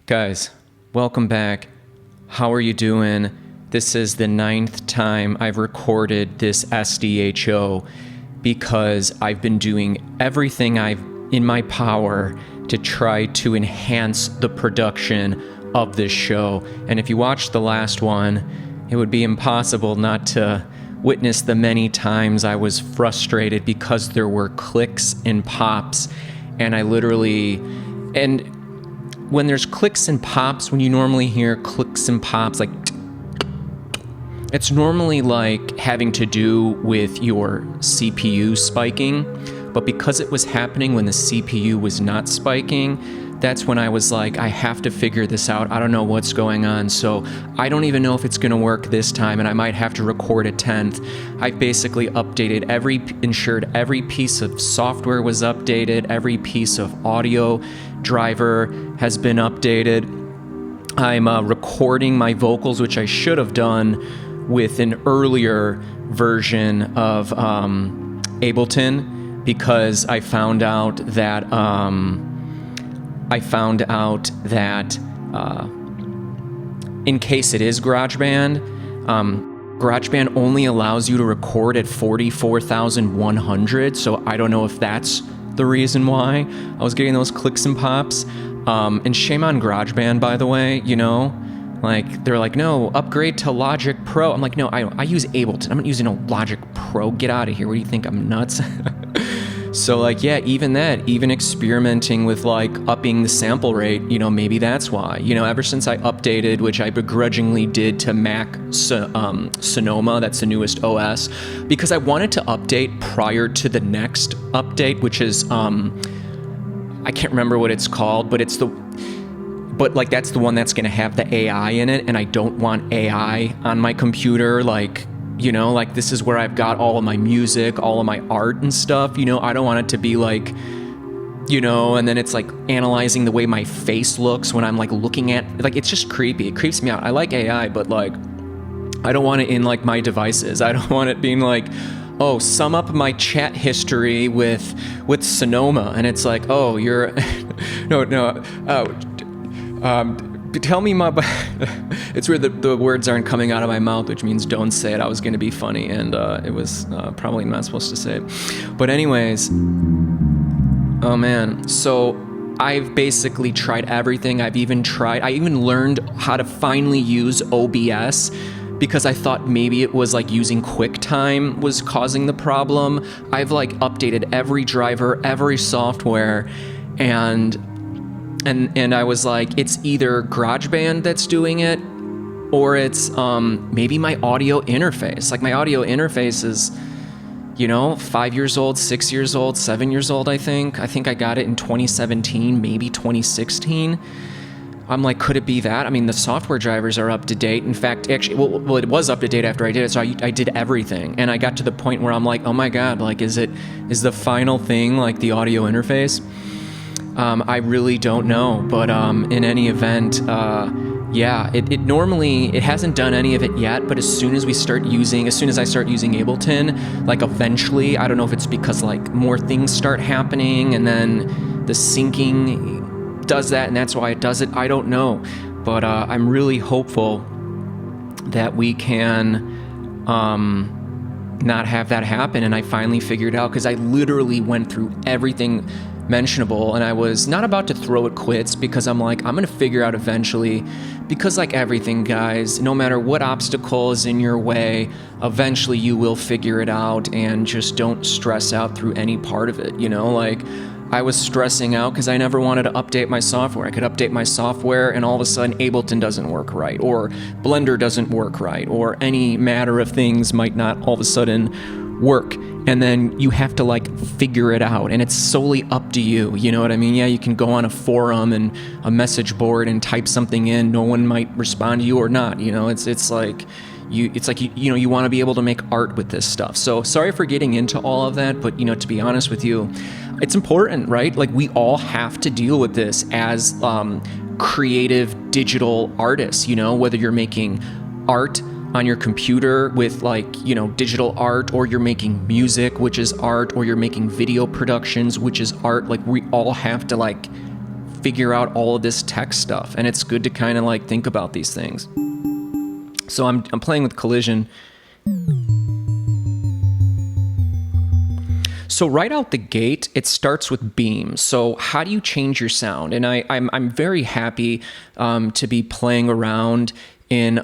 Guys, welcome back. How are you doing? This is the 9th time I've recorded this SDHO because I've been doing everything I've in my power to try to enhance the production of this show. And if you watched the last one, it would be impossible not to witness the many times I was frustrated because there were clicks and pops, and when there's clicks and pops, when you normally hear clicks and pops, like it's normally like having to do with your CPU spiking, but because it was happening when the CPU was not spiking, that's when I was like, I have to figure this out. I don't know what's going on, so I don't even know if it's gonna work this time, and I might have to record a 10th. I've basically ensured every piece of software was updated, every piece of audio driver has been updated. I'm recording my vocals, which I should have done with an earlier version of Ableton, because I found out that in case it is GarageBand, GarageBand only allows you to record at 44,100, so I don't know if that's the reason why I was getting those clicks and pops. And shame on GarageBand, by the way, you know? Like, they're like, no, upgrade to Logic Pro. I'm like, no, I use Ableton. I'm not using a Logic Pro. Get out of here. What do you think? I'm nuts? So, like, yeah, even experimenting with, like, upping the sample rate, you know, maybe that's why. You know, ever since I updated, which I begrudgingly did to Mac Sonoma, that's the newest OS, because I wanted to update prior to the next update, which is, I can't remember what it's called, but that's the one that's going to have the AI in it, and I don't want AI on my computer, like, you know, like this is where I've got all of my music, all of my art and stuff, you know. I don't want it to be like, you know, and then it's like analyzing the way my face looks when I'm like looking at, like, it's just creepy. It creeps me out. I like AI, but like, I don't want it in like my devices. I don't want it being like, oh, sum up my chat history with Sonoma, and it's like, oh, you're tell me my it's where the words aren't coming out of my mouth, which means don't say it. I was going to be funny, and it was probably not supposed to say it. But anyways, oh man, so I've basically tried everything. I even learned how to finally use OBS, because I thought maybe it was like using QuickTime was causing the problem. I've like updated every driver, every software, and I was like, it's either GarageBand that's doing it, or it's maybe my audio interface. Like, my audio interface is, you know, 5 years old, 6 years old, 7 years old, I think. I think I got it in 2017, maybe 2016. I'm like, could it be that? I mean, the software drivers are up to date. In fact, actually, well, it was up to date after I did it, so I did everything. And I got to the point where I'm like, oh my God, like, is the final thing like the audio interface? I really don't know, but in any event, yeah, it hasn't done any of it yet, but as soon as I start using Ableton, like, eventually, I don't know if it's because like more things start happening and then the syncing does that and that's why it does it. I don't know, but I'm really hopeful that we can not have that happen. And I finally figured out, because I literally went through everything mentionable, and I was not about to throw it quits, because I'm like, I'm gonna figure out eventually, because like everything, guys, no matter what obstacle is in your way, eventually you will figure it out, and just don't stress out through any part of it, you know. Like, I was stressing out because I never wanted to update my software. I could update my software and all of a sudden Ableton doesn't work right, or Blender doesn't work right, or any matter of things might not all of a sudden work, and then you have to like figure it out, and it's solely up to you, you know what I mean? Yeah, you can go on a forum and a message board and type something in, no one might respond to you or not, you know. It's like you want to be able to make art with this stuff. So sorry for getting into all of that, but you know, to be honest with you, it's important, right? Like, we all have to deal with this as creative digital artists, you know, whether you're making art on your computer with, like, you know, digital art, or you're making music, which is art, or you're making video productions, which is art. Like, we all have to like figure out all of this tech stuff, and it's good to kind of like think about these things. So I'm playing with collision. So right out the gate, it starts with beam. So how do you change your sound? And I'm very happy to be playing around in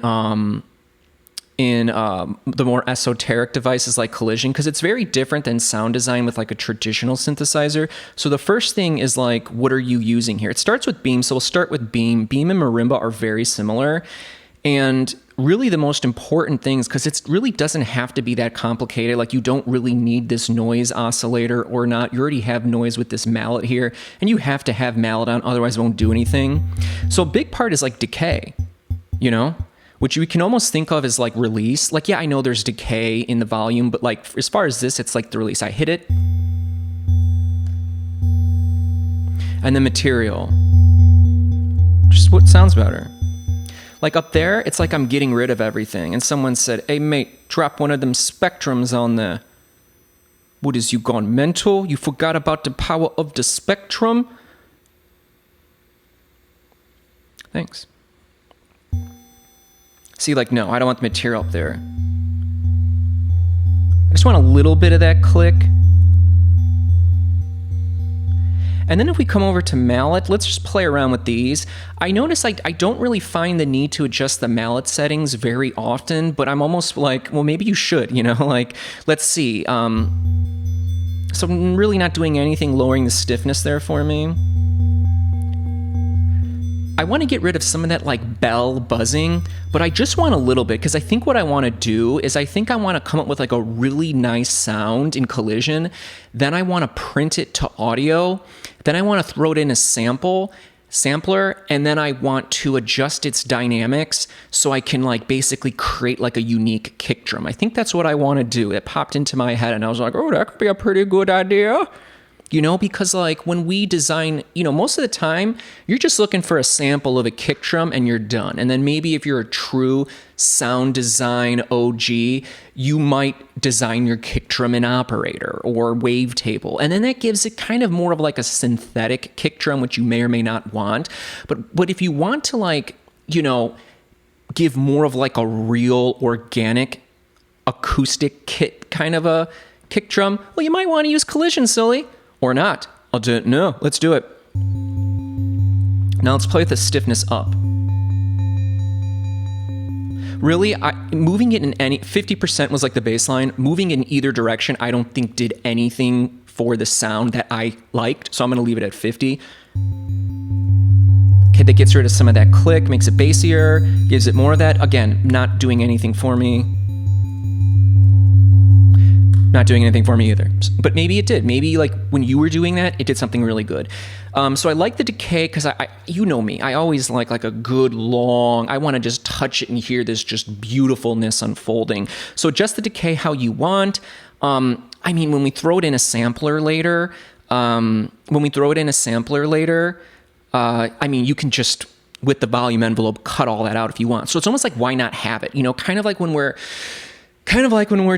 the more esoteric devices like collision, because it's very different than sound design with like a traditional synthesizer. So the first thing is like, what are you using here? It starts with beam. So we'll start with beam. Beam and marimba are very similar. And really the most important things, because it really doesn't have to be that complicated. Like you don't really need this noise oscillator or not. You already have noise with this mallet here, and you have to have mallet on, otherwise it won't do anything. So a big part is like decay, you know, which you can almost think of as like release. Like, yeah, I know there's decay in the volume, but like as far as this, it's like the release. I hit it. And the material. Just what sounds better. Like up there, it's like I'm getting rid of everything. And someone said, hey mate, drop one of them spectrums on there. What is, you gone mental? You forgot about the power of the spectrum? Thanks. See, like, no, I don't want the material up there. I just want a little bit of that click. And then if we come over to mallet, let's just play around with these. I notice I don't really find the need to adjust the mallet settings very often, but I'm almost like, well, maybe you should, you know, like, let's see. So I'm really not doing anything lowering the stiffness there for me. I want to get rid of some of that like bell buzzing, but I just want a little bit, because I think what I want to do is I think I want to come up with like a really nice sound in collision. Then I want to print it to audio. Then I want to throw it in a sampler, and then I want to adjust its dynamics so I can like basically create like a unique kick drum. I think that's what I want to do. It popped into my head and I was like, oh, that could be a pretty good idea. You know, because like when we design, you know, most of the time you're just looking for a sample of a kick drum and you're done. And then maybe if you're a true sound design OG, you might design your kick drum in Operator or Wavetable. And then that gives it kind of more of like a synthetic kick drum, which you may or may not want. But if you want to like, you know, give more of like a real organic acoustic kit kind of a kick drum, well, you might want to use collision, silly. Or not. I'll do it. No, let's do it. Now let's play with the stiffness up. Really, moving it in any 50% was like the baseline. Moving in either direction, I don't think did anything for the sound that I liked. So I'm going to leave it at 50. Okay, that gets rid of some of that click, makes it bassier, gives it more of that. Again, not doing anything for me. Not doing anything for me either. But maybe it did. Maybe like when you were doing that, it did something really good. So I like the decay because I you know me, I always like a good long, I want to just touch it and hear this just beautifulness unfolding. So adjust the decay how you want. I mean, when we throw it in a sampler later, I mean, you can just, with the volume envelope, cut all that out if you want. So it's almost like, why not have it? You know, kind of like when we're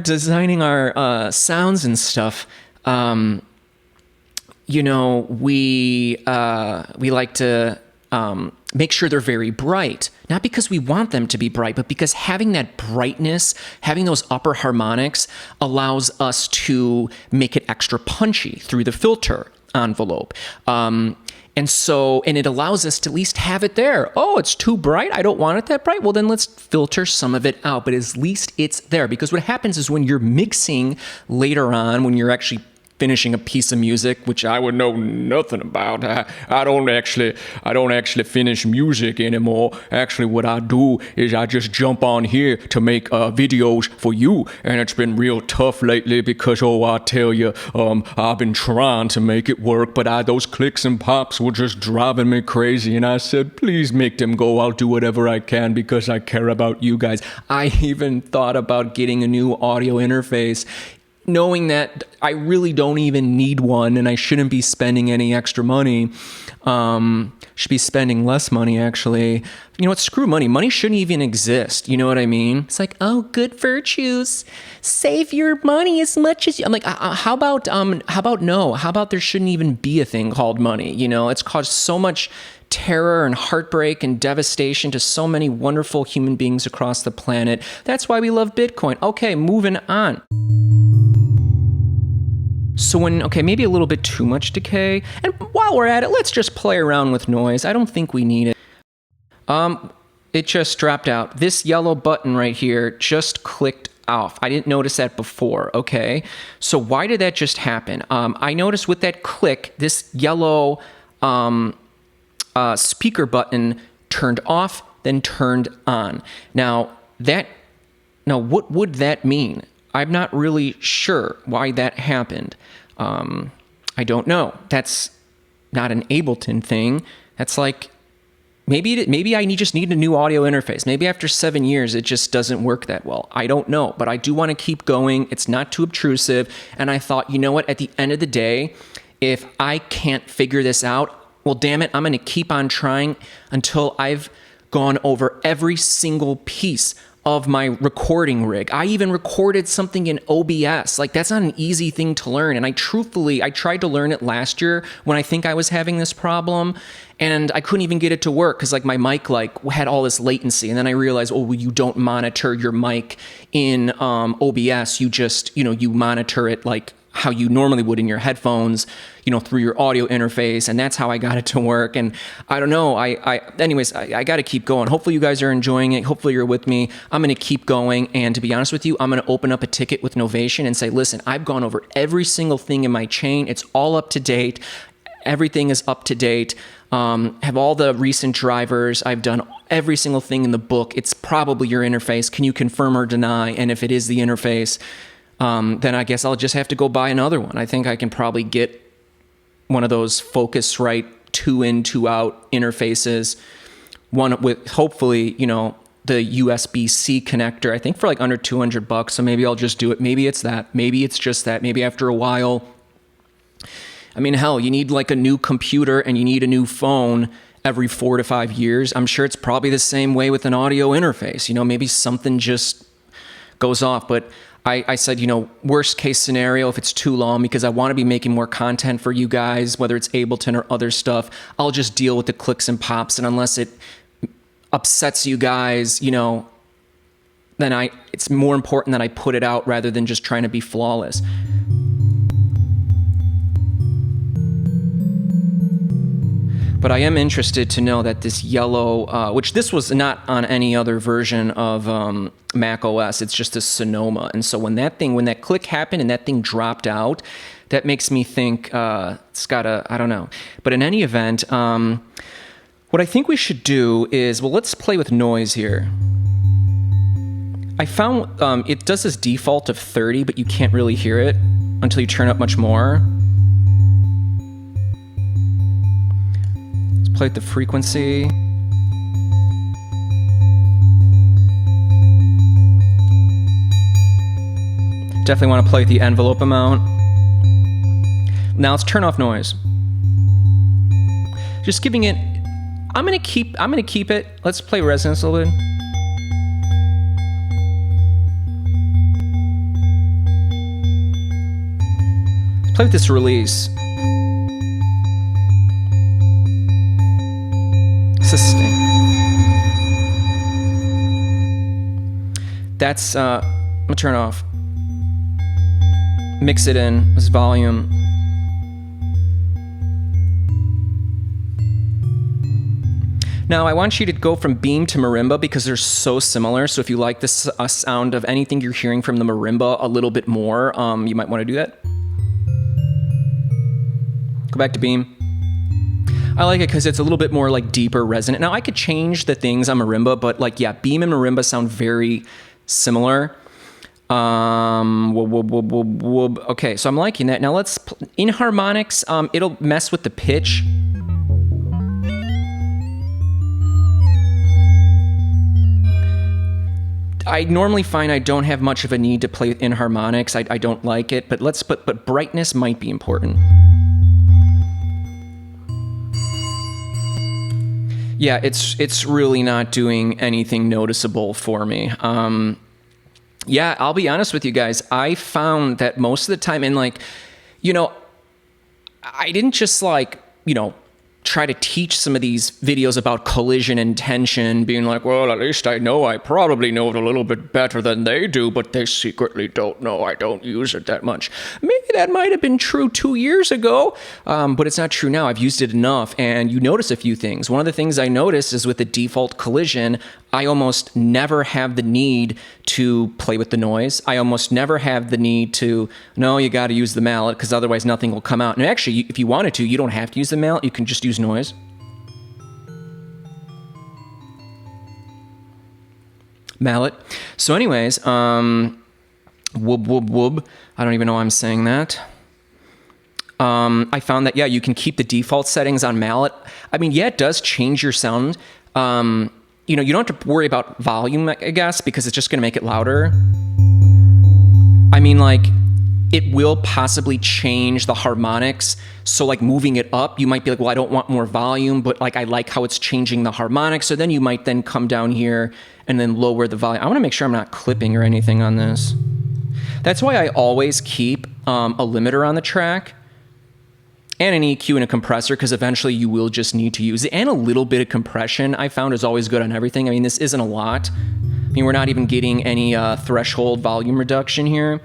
designing our sounds and stuff, you know, we like to make sure they're very bright. Not because we want them to be bright, but because having that brightness, having those upper harmonics allows us to make it extra punchy through the filter envelope. And it allows us to at least have it there. Oh, it's too bright. I don't want it that bright. Well, then let's filter some of it out. But at least it's there. Because what happens is when you're mixing later on, when you're actually finishing a piece of music, which I would know nothing about. I don't actually finish music anymore. Actually, what I do is I just jump on here to make videos for you, and it's been real tough lately because, I tell you, I've been trying to make it work, but those clicks and pops were just driving me crazy, and I said, please make them go. I'll do whatever I can because I care about you guys. I even thought about getting a new audio interface knowing that I really don't even need one and I shouldn't be spending any extra money, should be spending less money actually. You know what, screw money. Money shouldn't even exist. You know what I mean? It's like, oh, good virtues. Save your money as much as you. I'm like, how about no? How about there shouldn't even be a thing called money? You know, it's caused so much terror and heartbreak and devastation to so many wonderful human beings across the planet. That's why we love Bitcoin. Okay, moving on. So maybe a little bit too much decay. And while we're at it, let's just play around with noise. I don't think we need it. It just dropped out. This yellow button right here just clicked off. I didn't notice that before, okay? So why did that just happen? I noticed with that click, this yellow speaker button turned off, then turned on. Now, what would that mean? I'm not really sure why that happened. I don't know. That's not an Ableton thing. That's like, maybe I just need a new audio interface. Maybe after 7 years, it just doesn't work that well. I don't know, but I do want to keep going. It's not too obtrusive. And I thought, you know what? At the end of the day, if I can't figure this out, well, damn it, I'm going to keep on trying until I've gone over every single piece of my recording rig. I even recorded something in OBS. Like, that's not an easy thing to learn. And I tried to learn it last year when I think I was having this problem, and I couldn't even get it to work because like my mic had all this latency. And then I realized, oh, well, you don't monitor your mic in OBS. You just, you monitor it like how you normally would in your headphones, through your audio interface. And that's how I got it to work. And I don't know, anyways, I got to keep going. Hopefully you guys are enjoying it. Hopefully you're with me. I'm going to keep going. And to be honest with you, I'm going to open up a ticket with Novation and say, listen, I've gone over every single thing in my chain. It's all up to date. Everything is up to date. Have all the recent drivers. I've done every single thing in the book. It's probably your interface. Can you confirm or deny? And if it is the interface, then I guess I'll just have to go buy another one. I think I can probably get one of those Focusrite 2-in, 2-out interfaces, one with hopefully, the USB-C connector, I think for like under $200. So maybe I'll just do it. Maybe it's that. Maybe it's just that. Maybe after a while, I mean, hell, you need like a new computer and you need a new phone every 4 to 5 years. I'm sure it's probably the same way with an audio interface. Maybe something just goes off. But I said, worst case scenario, if it's too long, because I want to be making more content for you guys, whether it's Ableton or other stuff, I'll just deal with the clicks and pops. And unless it upsets you guys, then it's more important that I put it out rather than just trying to be flawless. But I am interested to know that this yellow, which this was not on any other version of Mac OS, it's just a Sonoma. And so when that click happened and that thing dropped out, that makes me think it's got I don't know. But in any event, what I think we should do is, let's play with noise here. I found it does this default of 30, but you can't really hear it until you turn up much more. Play with the frequency. Definitely want to play with the envelope amount. Now let's turn off noise. Just giving it. I'm gonna keep it. Let's play resonance a little bit. Let's play with this release. Sustain. That's, I'm gonna turn it off. Mix it in, this volume. Now I want you to go from Beam to Marimba because they're so similar. So if you like the sound of anything you're hearing from the Marimba a little bit more, you might want to do that. Go back to Beam. I like it because it's a little bit more like deeper resonant. Now I could change the things on Marimba, but Beam and Marimba sound very similar. Okay, so I'm liking that. Now let's, in harmonics, it'll mess with the pitch. I normally find I don't have much of a need to play in harmonics. I don't like it, but brightness might be important. Yeah, it's really not doing anything noticeable for me. Yeah, I'll be honest with you guys. I found that most of the time, and like, you know, I didn't just like, you know, try to teach some of these videos about collision and tension, being like, well, at least I probably know it a little bit better than they do, but they secretly don't know I don't use it that much. Maybe that might have been true 2 years ago, but it's not true now. I've used it enough, and you notice a few things. One of the things I noticed is with the default collision, I almost never have the need to play with the noise. I almost never have the need to, no, you got to use the mallet because otherwise nothing will come out. And actually, if you wanted to, you don't have to use the mallet. You can just use noise. Mallet. So anyways, whoop, whoop, whoop. I don't even know why I'm saying that. I found that, yeah, you can keep the default settings on mallet. I mean, yeah, it does change your sound. You know, you don't have to worry about volume, I guess, because it's just going to make it louder. I mean, like, it will possibly change the harmonics. So, like, moving it up, you might be like, well, I don't want more volume, but, like, I like how it's changing the harmonics. So then you might then come down here and then lower the volume. I want to make sure I'm not clipping or anything on this. That's why I always keep a limiter on the track. And an EQ and a compressor, because eventually you will just need to use it. And a little bit of compression I found is always good on everything. I mean, this isn't a lot. I mean, we're not even getting any threshold volume reduction here.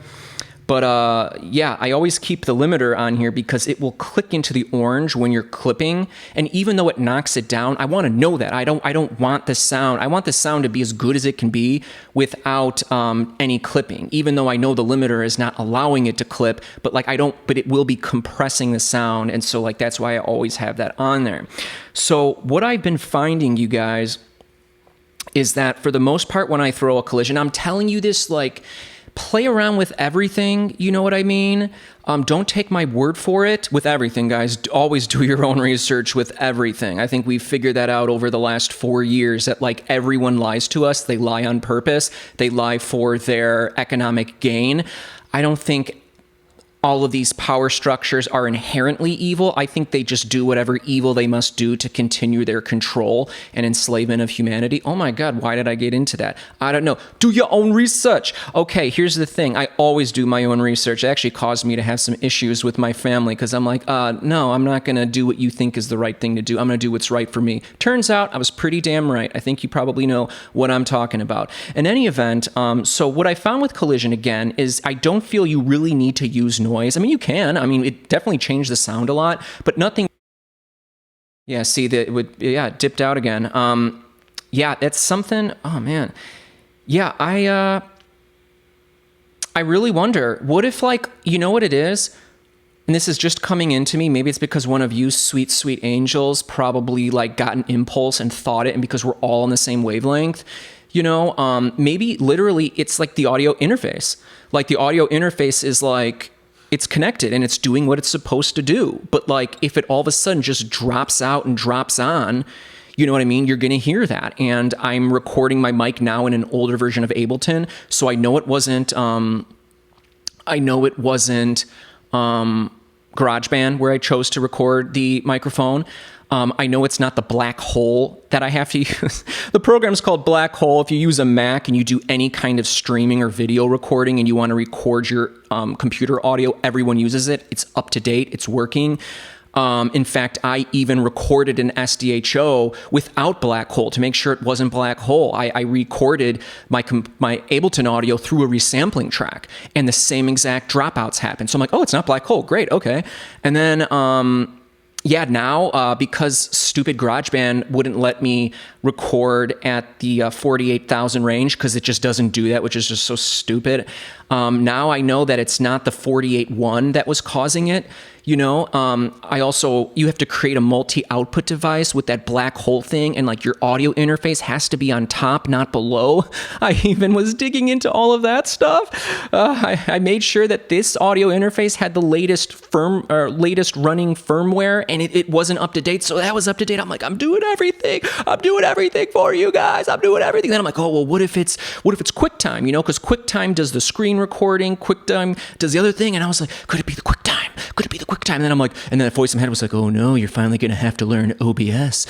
But yeah, I always keep the limiter on here because it will click into the orange when you're clipping. And even though it knocks it down, I want to know that. I don't want the sound. I want the sound to be as good as it can be without any clipping. Even though I know the limiter is not allowing it to clip, but like but it will be compressing the sound. And so like that's why I always have that on there. So what I've been finding, you guys, is that for the most part when I throw a collision, I'm telling you this, like, play around with everything, you know what I mean? Don't take my word for it with everything, guys. Always do your own research with everything. I think we've figured that out over the last 4 years, that like everyone lies to us. They lie on purpose. They lie for their economic gain. I don't think all of these power structures are inherently evil. I think they just do whatever evil they must do to continue their control and enslavement of humanity. Oh my God, why did I get into that? I don't know. Do your own research. Okay, here's the thing. I always do my own research. It actually caused me to have some issues with my family because I'm like, no, I'm not going to do what you think is the right thing to do. I'm going to do what's right for me. Turns out I was pretty damn right. I think you probably know what I'm talking about. In any event, so what I found with collision, again, is I don't feel you really need to use noise. I mean, you can. I mean, it definitely changed the sound a lot, but nothing. Yeah, see that it would. Yeah, it dipped out again. Yeah, that's something. Oh man. Yeah, I really wonder. What if, like, you know what it is? And this is just coming into me. Maybe it's because one of you sweet, sweet angels probably like got an impulse and thought it, and because we're all on the same wavelength. You know, maybe literally it's like the audio interface. Like the audio interface is like, it's connected and it's doing what it's supposed to do. But like, if it all of a sudden just drops out and drops on, you know what I mean? You're going to hear that. And I'm recording my mic now in an older version of Ableton. So I know it wasn't, GarageBand where I chose to record the microphone. I know it's not the black hole that I have to use. The program's called Black Hole. If you use a Mac and you do any kind of streaming or video recording and you want to record your computer audio, everyone uses it. It's up to date. It's working. In fact, I even recorded an SDHO without Black Hole to make sure it wasn't Black Hole. I recorded my Ableton audio through a resampling track, and the same exact dropouts happened. So I'm like, oh, it's not Black Hole. Great, okay. And then yeah, now because stupid GarageBand wouldn't let me record at the 48,000 range because it just doesn't do that, which is just so stupid. Now I know that it's not the 48.1 that was causing it. You know, you have to create a multi-output device with that black hole thing, and like your audio interface has to be on top, not below. I even was digging into all of that stuff. I made sure that this audio interface had the latest running firmware, and it wasn't up to date. So that was up to date. I'm like, I'm doing everything for you guys. I'm doing everything. Then I'm like, oh well, what if it's QuickTime? You know, because QuickTime does the screen recording, QuickTime does the other thing, and I was like, could it be the QuickTime? Could it be the QuickTime? And then I'm like, and then the voice in my head was like, oh no, you're finally gonna have to learn OBS.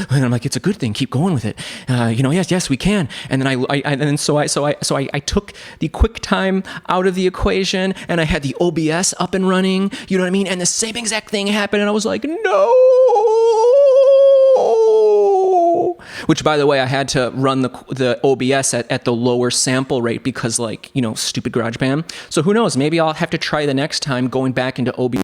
And I'm like, it's a good thing. Keep going with it. You know, yes, we can. And then I took the QuickTime out of the equation, and I had the OBS up and running. You know what I mean? And the same exact thing happened, and I was like, no. Which, by the way, I had to run the OBS at the lower sample rate because, like, you know, stupid GarageBand. So who knows? Maybe I'll have to try the next time going back into OBS.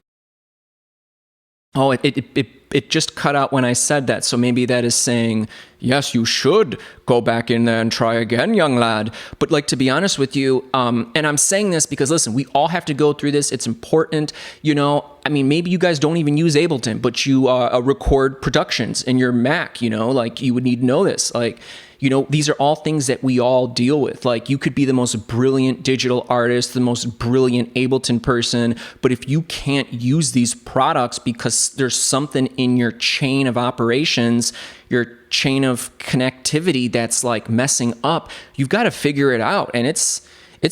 Oh, it just cut out when I said that. So maybe that is saying, yes, you should go back in there and try again, young lad. But like, to be honest with you, and I'm saying this because, listen, we all have to go through this. It's important. You know, I mean, maybe you guys don't even use Ableton, but you record productions in your Mac, you know, like you would need to know this. Like, you know, these are all things that we all deal with. Like, you could be the most brilliant digital artist, the most brilliant Ableton person, but if you can't use these products because there's something in your chain of operations, your chain of connectivity that's like messing up, you've got to figure it out. And it's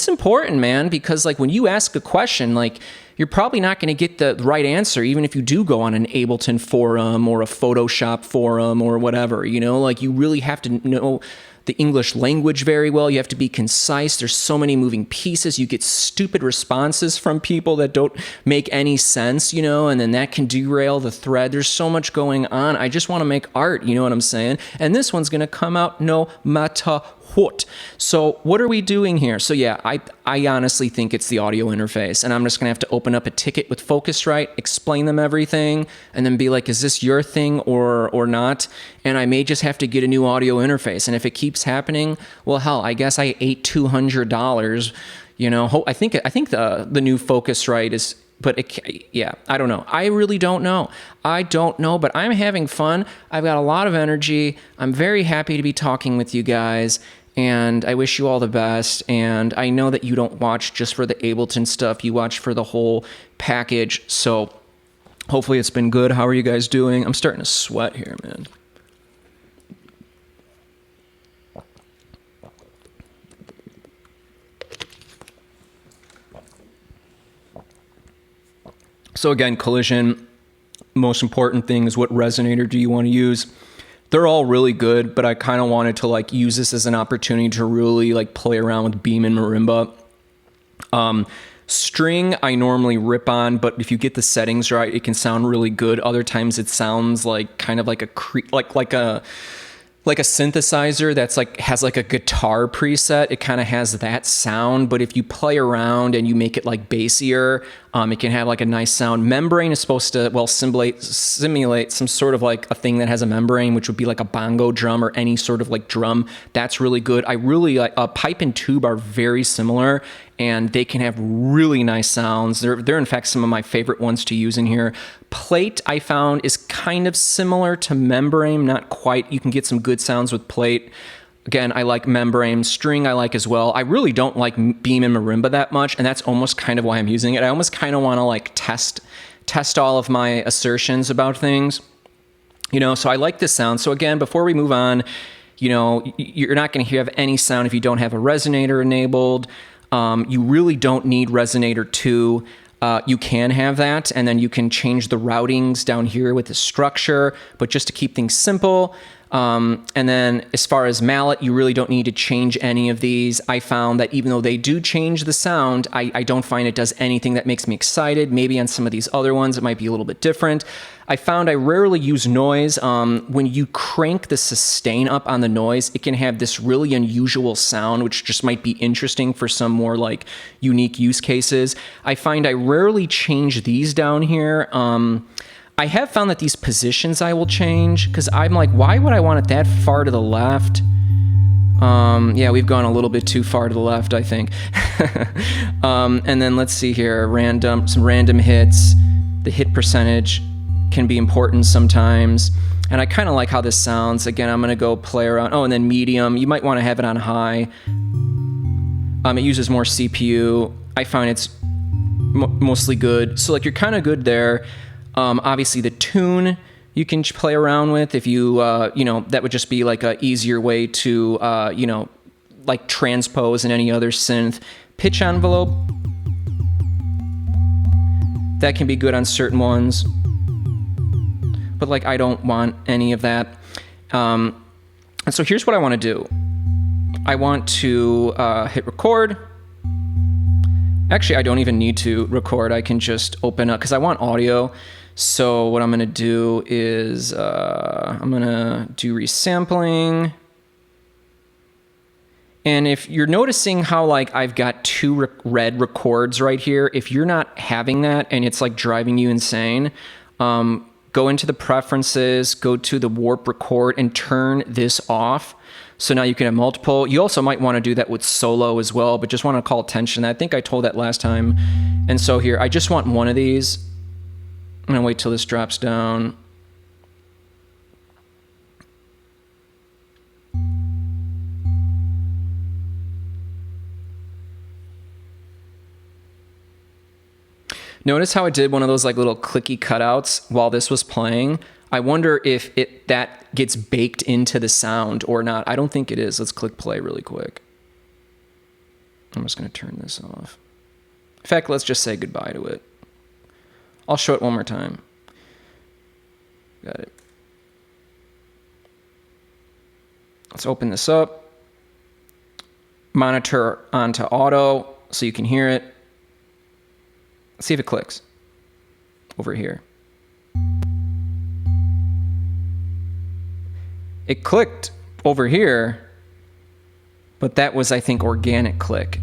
important, man, because like when you ask a question, like, you're probably not going to get the right answer, even if you do go on an Ableton forum or a Photoshop forum or whatever, you know, like you really have to know the English language very well. You have to be concise. There's so many moving pieces. You get stupid responses from people that don't make any sense, you know, and then that can derail the thread. There's so much going on. I just want to make art, you know what I'm saying? And this one's going to come out no matter what. So what are we doing here? So yeah, I honestly think it's the audio interface, and I'm just gonna have to open up a ticket with Focusrite, explain them everything, and then be like, is this your thing or not? And I may just have to get a new audio interface. And if it keeps happening, well, hell, I guess I ate $200. You know, I think the new Focusrite is. But yeah, I don't know. I really don't know. I don't know, but I'm having fun. I've got a lot of energy. I'm very happy to be talking with you guys, and I wish you all the best. And I know that you don't watch just for the Ableton stuff. You watch for the whole package. So hopefully it's been good. How are you guys doing? I'm starting to sweat here, man. So again, Collision, most important thing is what resonator do you want to use? They're all really good, but I kind of wanted to like use this as an opportunity to really like play around with beam and marimba. String, I normally rip on, but if you get the settings right, it can sound really good. Other times it sounds like kind of like like a synthesizer that's like has like a guitar preset. It kind of has that sound, but if you play around and you make it like bassier, it can have like a nice sound. Membrane is supposed to, well, simulate some sort of like a thing that has a membrane, which would be like a bongo drum or any sort of like drum. That's really good. I really like pipe and tube are very similar, and they can have really nice sounds. They're in fact some of my favorite ones to use in here. Plate, I found, is kind of similar to membrane, not quite. You can get some good sounds with plate. Again, I like membrane. String I like as well. I really don't like beam and marimba that much, and that's almost kind of why I'm using it. I almost kind of want to like test all of my assertions about things, you know. So I like this sound. So again, before we move on, you know, you're not going to have any sound if you don't have a resonator enabled. You really don't need resonator 2. You can have that, and then you can change the routings down here with the structure, but just to keep things simple. And then as far as mallet, you really don't need to change any of these. I found that even though they do change the sound, I don't find it does anything that makes me excited. Maybe on some of these other ones, it might be a little bit different. I found I rarely use noise. When you crank the sustain up on the noise, it can have this really unusual sound, which just might be interesting for some more like unique use cases. I find I rarely change these down here. I have found that these positions I will change, because I'm like, why would I want it that far to the left? Yeah, we've gone a little bit too far to the left, I think. And then let's see here, some random hits. The hit percentage can be important sometimes. And I kind of like how this sounds. Again, I'm going to go play around. Oh, and then medium. You might want to have it on high. It uses more CPU. I find it's mostly good. So like you're kind of good there. Obviously the tune you can play around with if you, that would just be like a easier way to, like transpose in any other synth. Pitch envelope. That can be good on certain ones. But like I don't want any of that. And so here's what I want to do. I want to hit record. Actually, I don't even need to record. I can just open up because I want audio. So what I'm going to do is I'm going to do resampling. And if you're noticing how like I've got two red records right here, if you're not having that and it's like driving you insane, go into the preferences, go to the warp record and turn this off. So now you can have multiple. You also might want to do that with solo as well, but just want to call attention. I think I told that last time. And so here, I just want one of these. I'm going to wait till this drops down. Notice how it did one of those like little clicky cutouts while this was playing. I wonder if that gets baked into the sound or not. I don't think it is. Let's click play really quick. I'm just going to turn this off. In fact, let's just say goodbye to it. I'll show it one more time. Got it. Let's open this up. Monitor onto auto so you can hear it. Let's see if it clicks over here. It clicked over here, but that was, I think, organic click.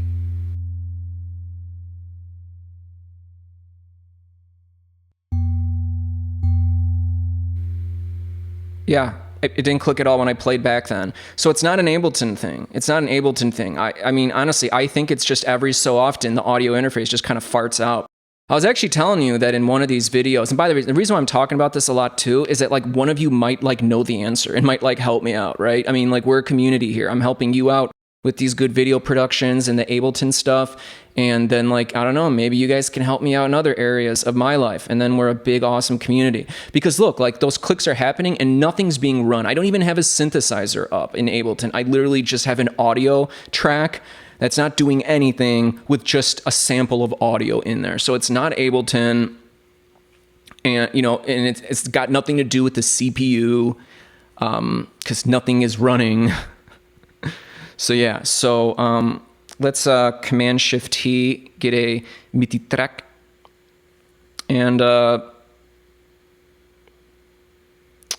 Yeah, it didn't click at all when I played back then. So it's not an Ableton thing. It's not an Ableton thing. I mean, honestly, I think it's just every so often the audio interface just kind of farts out. I was actually telling you that in one of these videos, and by the way, the reason why I'm talking about this a lot too is that like one of you might like know the answer and might like help me out, right? I mean, like we're a community here. I'm helping you out with these good video productions and the Ableton stuff. And then like, I don't know, maybe you guys can help me out in other areas of my life. And then we're a big, awesome community. Because look, like those clicks are happening and nothing's being run. I don't even have a synthesizer up in Ableton. I literally just have an audio track that's not doing anything with just a sample of audio in there. So it's not Ableton, and and it's got nothing to do with the CPU, because nothing is running. So yeah, so let's Command Shift T, get a MIDI track, and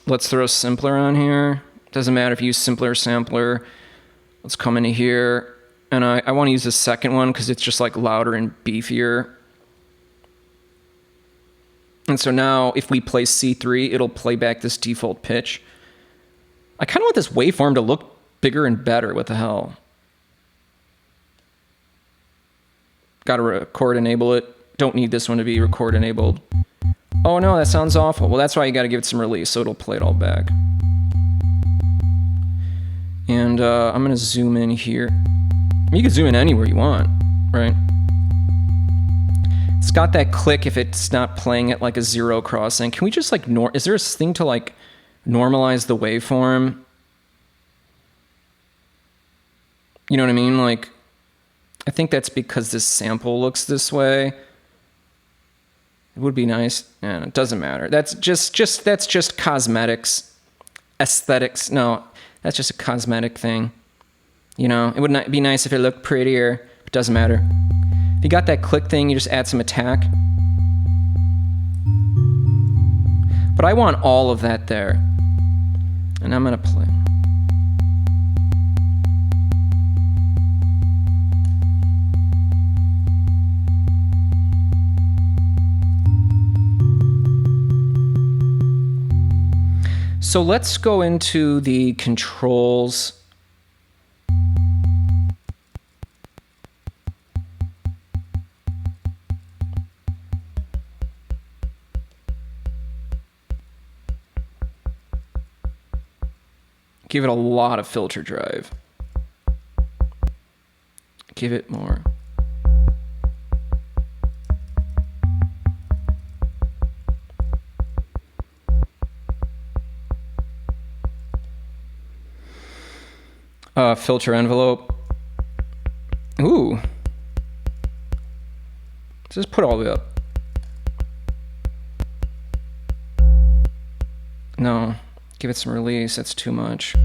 let's throw a simpler on here. Doesn't matter if you use simpler or sampler. Let's come into here. And I want to use the second one because it's just like louder and beefier. And so now if we play C3, it'll play back this default pitch. I kind of want this waveform to look bigger and better. What the hell? Got to record enable it. Don't need this one to be record enabled. Oh no, that sounds awful. Well, that's why you got to give it some release so it'll play it all back. And I'm going to zoom in here. You can zoom in anywhere you want, right? It's got that click if it's not playing at like a zero crossing. Can we just like, is there a thing to like normalize the waveform? You know what I mean? Like, I think that's because this sample looks this way. It would be nice. Yeah, it doesn't matter. That's just cosmetics, aesthetics. No, that's just a cosmetic thing. You know, it would be nice if it looked prettier. It doesn't matter. If you got that click thing, you just add some attack. But I want all of that there. And I'm going to play. So let's go into the controls. Give it a lot of filter drive. Give it more. Filter envelope. Ooh. Just put all the way up. No. Give it some release. That's too much.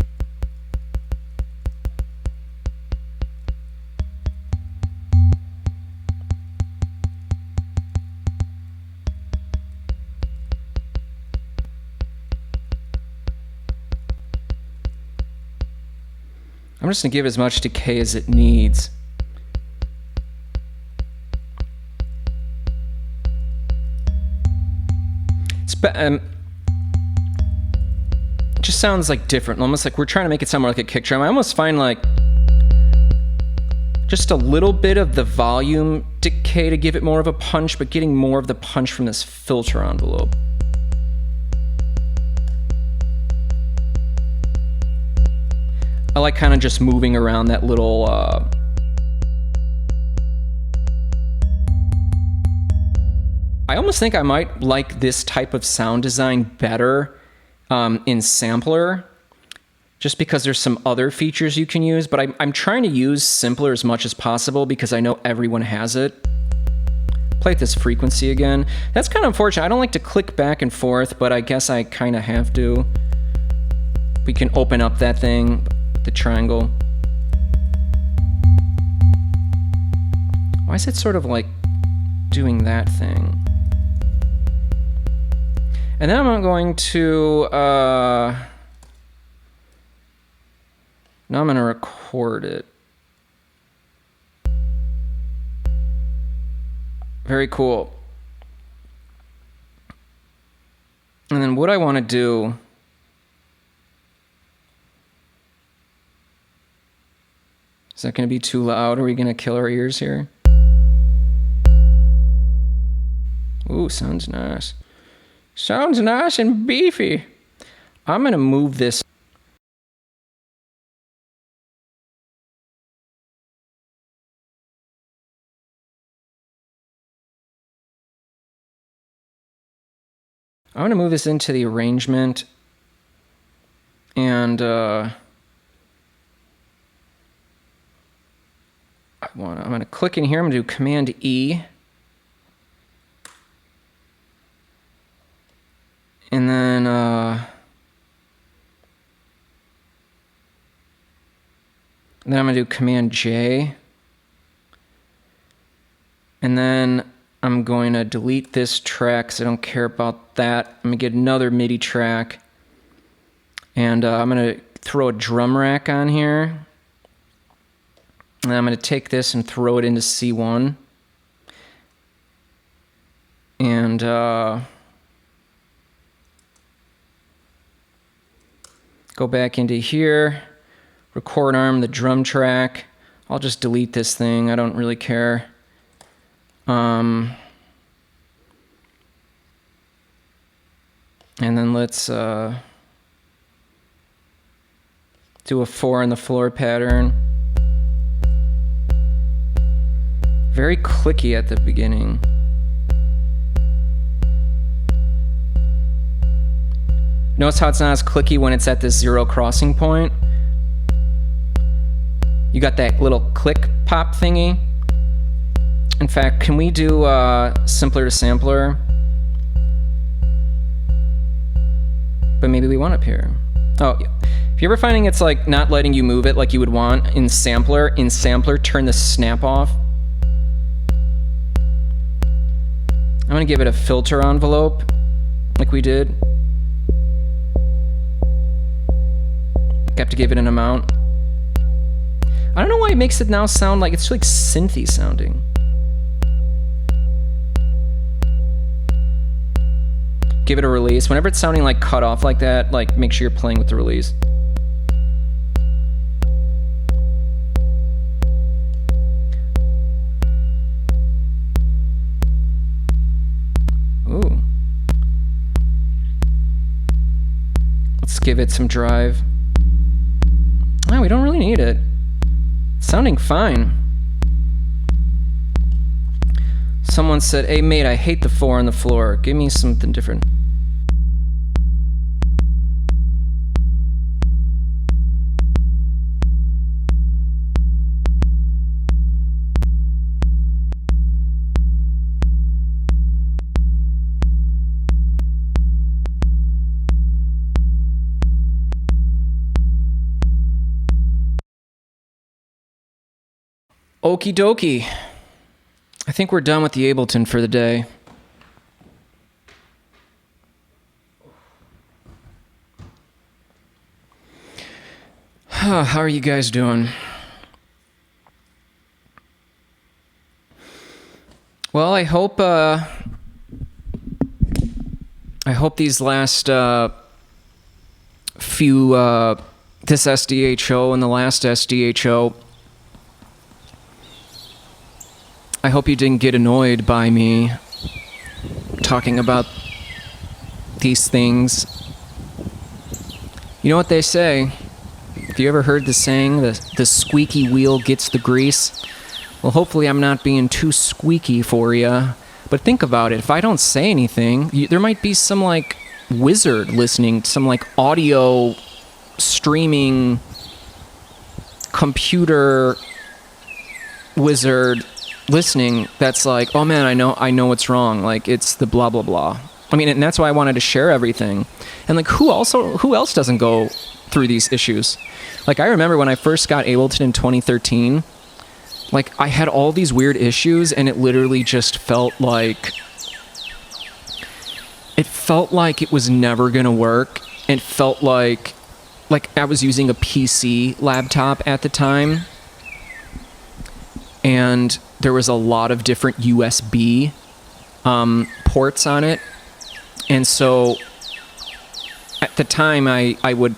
I'm just gonna give as much decay as it needs. It just sounds like different, almost like we're trying to make it sound more like a kick drum. I almost find like just a little bit of the volume decay to give it more of a punch, but getting more of the punch from this filter envelope. I like kind of just moving around that little I almost think I might like this type of sound design better in sampler, just because there's some other features you can use, but I'm trying to use simpler as much as possible because I know everyone has it. Play at this frequency again. That's kind of unfortunate. I don't like to click back and forth, but I guess I kind of have to. We can open up that thing, the triangle. Why is it sort of like doing that thing? And then I'm going to, now I'm going to record it. Very cool. And then what I want to do, is that going to be too loud? Are we going to kill our ears here? Ooh, sounds nice. Sounds nice and beefy. I'm going to move this. I'm going to move this into the arrangement. And I'm going to click in here. I'm going to do Command E. And then I'm going to do Command J. And then I'm going to delete this track because I don't care about that. I'm going to get another MIDI track. And I'm going to throw a drum rack on here. And I'm going to take this and throw it into C1. And go back into here, record arm the drum track. I'll just delete this thing. I don't really care. And then let's do a 4 on the floor pattern. Very clicky at the beginning. Notice how it's not as clicky when it's at this 0 crossing point? You got that little click pop thingy. In fact, can we do simpler to sampler? But maybe we want up here. Oh, yeah. If you're ever finding it's like not letting you move it like you would want in sampler, turn the snap off. I'm gonna give it a filter envelope like we did. Have to give it an amount. I don't know why it makes it now sound like it's like synthy sounding. Give it a release. Whenever it's sounding like cut off like that, like make sure you're playing with the release. Ooh. Let's give it some drive. we don't really need it. It's sounding fine. Someone said, hey mate, I hate the 4 on the floor. Give me something different. Okie dokie. I think we're done with the Ableton for the day. How are you guys doing? Well, I hope these last few this SDHO and the last SDHO, I hope you didn't get annoyed by me talking about these things. You know what they say? Have you ever heard the saying, the squeaky wheel gets the grease? Well, hopefully I'm not being too squeaky for you. But think about it. If I don't say anything, there might be some, like, wizard listening, some, like, audio streaming computer wizard listening that's like, oh man, I know what's wrong. Like, it's the blah, blah, blah. I mean, and that's why I wanted to share everything. And, like, who else doesn't go through these issues? Like, I remember when I first got Ableton in 2013, like, I had all these weird issues, and it literally just felt like it was never gonna work. It felt like I was using a PC laptop at the time, and there was a lot of different USB ports on it. And so at the time I would,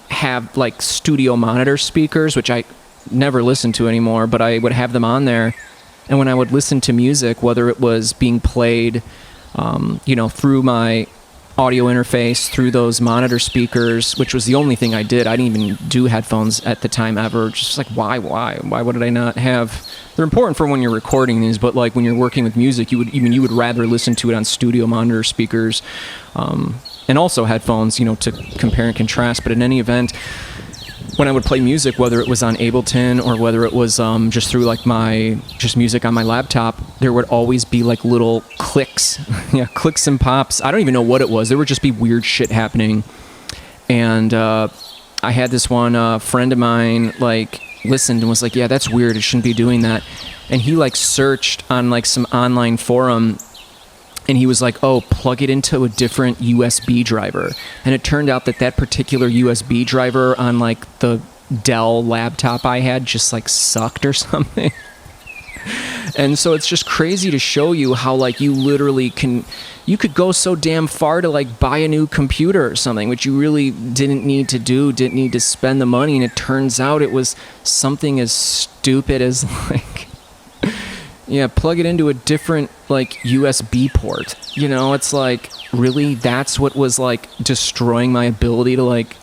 have like studio monitor speakers, which I never listen to anymore, but I would have them on there. And when I would listen to music, whether it was being played, through my audio interface, through those monitor speakers, which was the only thing I did. I didn't even do headphones at the time ever. Just like, why would I not have? They're important for when you're recording these, but like when you're working with music, you would rather listen to it on studio monitor speakers, and also headphones, to compare and contrast. But in any event, when I would play music, whether it was on Ableton or whether it was just through like just music on my laptop, there would always be like little clicks, clicks and pops. I don't even know what it was. There would just be weird shit happening. And I had this one friend of mine like listened and was like, yeah, that's weird. It shouldn't be doing that. And he like searched on like some online forum, and he was like, oh, plug it into a different USB driver. And it turned out that particular USB driver on like the Dell laptop I had just like sucked or something. And so it's just crazy to show you how like you literally could go so damn far to like buy a new computer or something, which you really didn't need to spend the money. And it turns out it was something as stupid as like, yeah, plug it into a different, like, USB port. It's like, really? That's what was, like, destroying my ability to, like,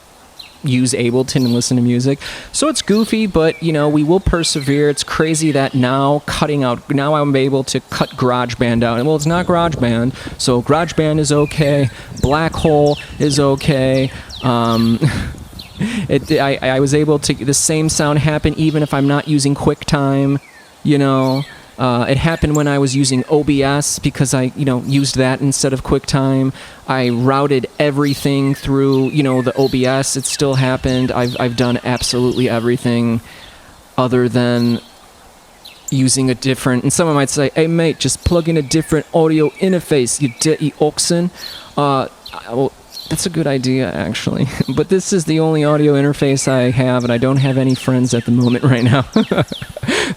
use Ableton and listen to music? So it's goofy, but, we will persevere. It's crazy that now I'm able to cut GarageBand out. And, well, it's not GarageBand, so GarageBand is okay. Black Hole is okay. I was able to, the same sound happen even if I'm not using QuickTime, It happened when I was using OBS because I, used that instead of QuickTime. I routed everything through, the OBS. It still happened. I've done absolutely everything other than using a different, and someone might say, hey mate, just plug in a different audio interface, you dirty oxen. Well, that's a good idea, actually. But this is the only audio interface I have, and I don't have any friends at the moment right now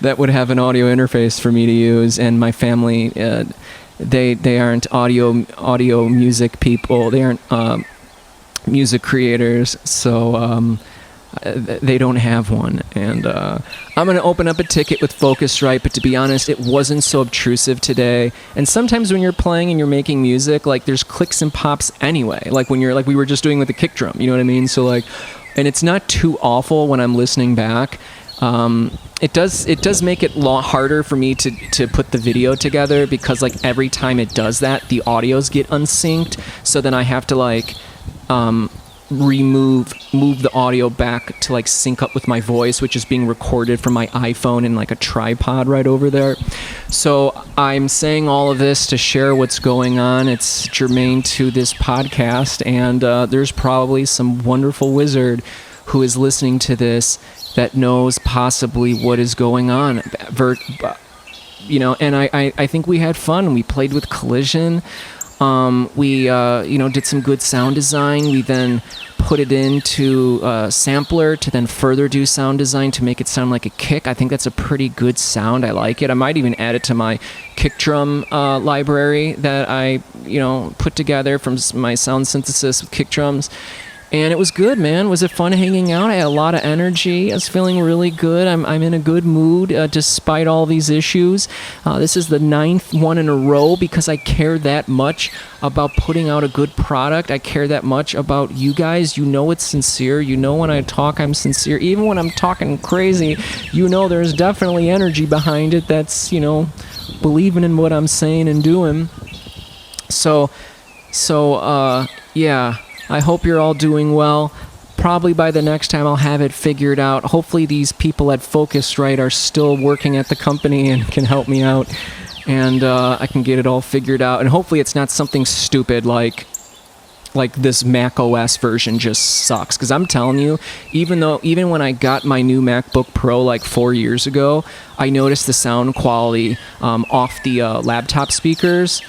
that would have an audio interface for me to use. And my family, they aren't audio music people. They aren't music creators, so they don't have one. And I'm going to open up a ticket with Focusrite, but to be honest, it wasn't so obtrusive today. And sometimes when you're playing and you're making music, like there's clicks and pops anyway. Like when you're, like we were just doing with the kick drum, you know what I mean? So like, and it's not too awful when I'm listening back. It does make it harder for me to put the video together, because like every time it does that, the audios get unsynced. So then I have to like move the audio back to like sync up with my voice, which is being recorded from my iPhone in like a tripod right over there. So I'm saying all of this to share what's going on. It's germane to this podcast, and there's probably some wonderful wizard who is listening to this that knows possibly what is going on. You know, and I think we had fun. We played with Collision. We did some good sound design. We then put it into a sampler to then further do sound design to make it sound like a kick. I think that's a pretty good sound. I like it. I might even add it to my kick drum library that I put together from my sound synthesis with kick drums. And it was good, man. Was it fun hanging out? I had a lot of energy. I was feeling really good. I'm in a good mood despite all these issues. This is the 9th one in a row because I care that much about putting out a good product. I care that much about you guys. You know it's sincere. You know when I talk, I'm sincere. Even when I'm talking crazy, there's definitely energy behind it that's, believing in what I'm saying and doing. So yeah. I hope you're all doing well. Probably by the next time I'll have it figured out. Hopefully these people at Focusrite are still working at the company and can help me out. And I can get it all figured out. And hopefully it's not something stupid like this Mac OS version just sucks. Because I'm telling you, even when I got my new MacBook Pro like 4 years ago, I noticed the sound quality off the laptop speakers.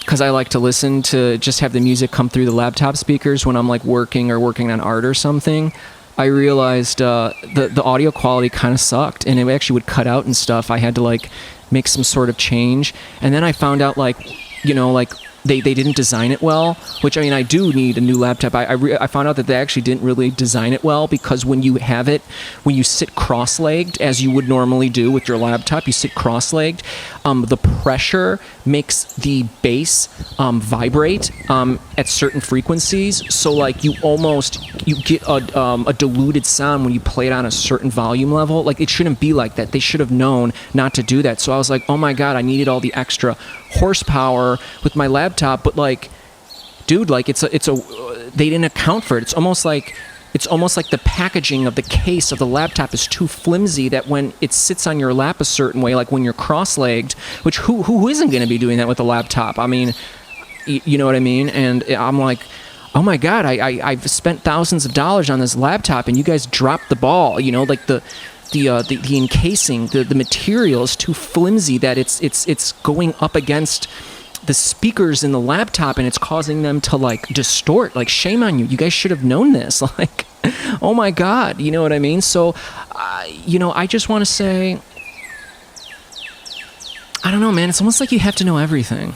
Because I like to listen to just have the music come through the laptop speakers when I'm like working on art or something. I realized the audio quality kind of sucked, and it actually would cut out and stuff. I had to like make some sort of change, and then I found out they didn't design it well, which I mean I do need a new laptop. I found out that they actually didn't really design it well, because when you sit cross-legged as you would normally do with your laptop, you sit cross-legged, the pressure makes the bass vibrate at certain frequencies. So like you get a diluted sound when you play it on a certain volume level. Like it shouldn't be like that. They should have known not to do that. So I was like, oh my god, I needed all the extra horsepower with my laptop, but like, dude, like they didn't account for it. It's almost like the packaging of the case of the laptop is too flimsy that when it sits on your lap a certain way, like when you're cross-legged, which who isn't going to be doing that with a laptop? I mean, you know what I mean? And I'm like, oh my god, I've spent thousands of dollars on this laptop, and you guys dropped the ball. Like the encasing, the material is too flimsy that it's going up against the speakers in the laptop, and it's causing them to like distort. Like, shame on you. You guys should have known this. Like, oh my god, you know what I mean? So, I just want to say, I don't know, man. It's almost like you have to know everything.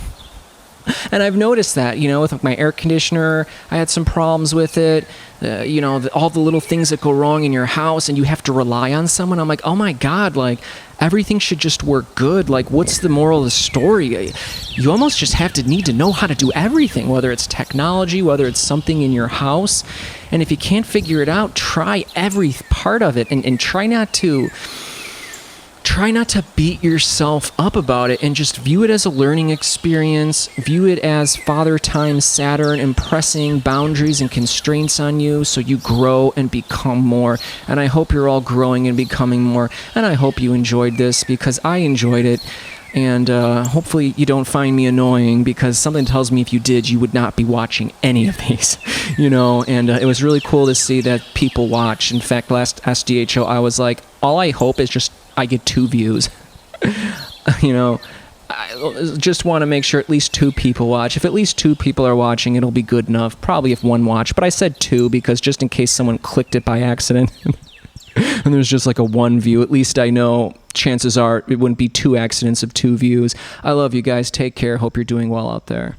And I've noticed that, with my air conditioner, I had some problems with it. All the little things that go wrong in your house, and you have to rely on someone. I'm like, oh my god, like everything should just work good. Like, what's the moral of the story? You almost just need to know how to do everything, whether it's technology, whether it's something in your house. And if you can't figure it out, try every part of it, and try not to beat yourself up about it, and just view it as a learning experience. View it as Father Time Saturn impressing boundaries and constraints on you so you grow and become more. And I hope you're all growing and becoming more. And I hope you enjoyed this, because I enjoyed it. And hopefully you don't find me annoying, because something tells me if you did, you would not be watching any of these, And it was really cool to see that people watch. In fact, last SDHO, I was like, all I hope is just I get 2 views. I just want to make sure at least 2 people watch. If at least 2 people are watching, it'll be good enough. Probably if 1 watch, but I said 2 because just in case someone clicked it by accident and there's just like a 1 view, at least I know chances are it wouldn't be 2 accidents of 2 views. I love you guys. Take care. Hope you're doing well out there.